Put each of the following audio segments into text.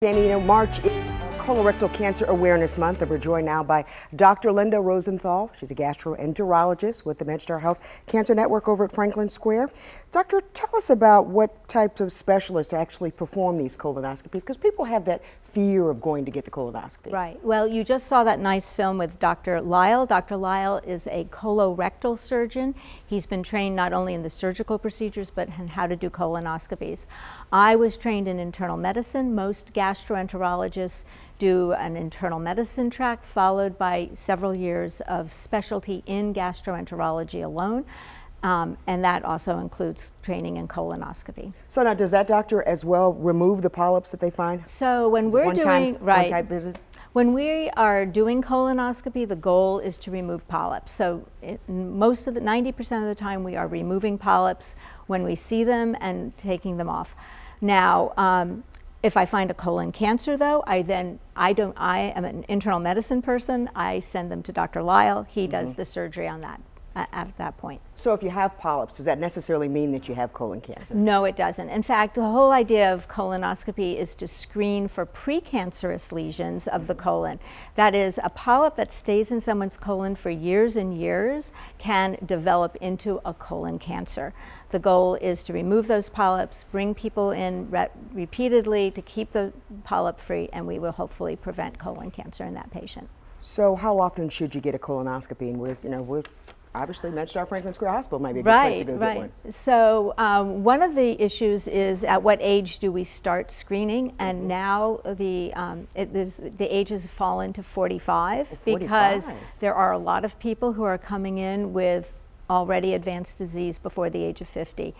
And you know, March is Colorectal Cancer Awareness Month, and we're joined now by Dr. Linda Rosenthal. She's a gastroenterologist with the MedStar Health Cancer Network over at Franklin Square. Doctor, tell us about what types of specialists actually perform these colonoscopies, because people have that fear of going to get the colonoscopy. Right. Well, you just saw that nice film with Dr. Lyle. Dr. Lyle is a colorectal surgeon. He's been trained not only in the surgical procedures, but in how to do colonoscopies. I was trained in internal medicine. Most gastroenterologists do an internal medicine track, followed by several years of specialty in gastroenterology alone. And that also includes training in colonoscopy. So now, does that doctor as well remove the polyps that they find? So when we're doing one-time visit? When we are doing colonoscopy, the goal is to remove polyps. So most of the 90% of the time, we are removing polyps when we see them and taking them off. Now, if I find a colon cancer, though, I am an internal medicine person. I send them to Dr. Lyle. He does the surgery on that. At that point. So if you have polyps, does that necessarily mean that you have colon cancer? No, it doesn't. In fact, the whole idea of colonoscopy is to screen for precancerous lesions of the colon. That is, a polyp that stays in someone's colon for years and years can develop into a colon cancer. The goal is to remove those polyps, bring people in repeatedly to keep the polyp free, and we will hopefully prevent colon cancer in that patient. So how often should you get a colonoscopy? And we're obviously, MedStar Franklin Square Hospital might be a good place to go get one. So one of the issues is at what age do we start screening? And now the age has fallen to 45 because there are a lot of people who are coming in with already advanced disease before the age of 50.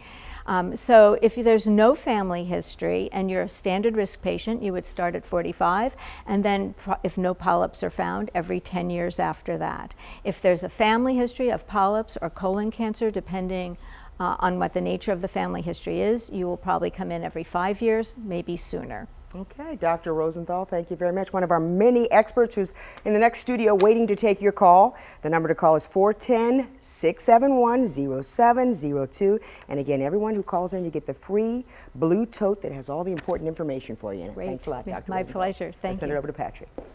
So if there's no family history and you're a standard risk patient, you would start at 45, and then if no polyps are found, every 10 years after that. If there's a family history of polyps or colon cancer, depending on what the nature of the family history is, you will probably come in every 5 years, maybe sooner. Okay, Dr. Rosenthal, thank you very much. One of our many experts who's in the next studio waiting to take your call. The number to call is 410-671-0702. And again, everyone who calls in, you get the free blue tote that has all the important information for you in it. Great. Thanks a lot, Dr. My Rosenthal. pleasure. Thank you. I'll send it over to Patrick.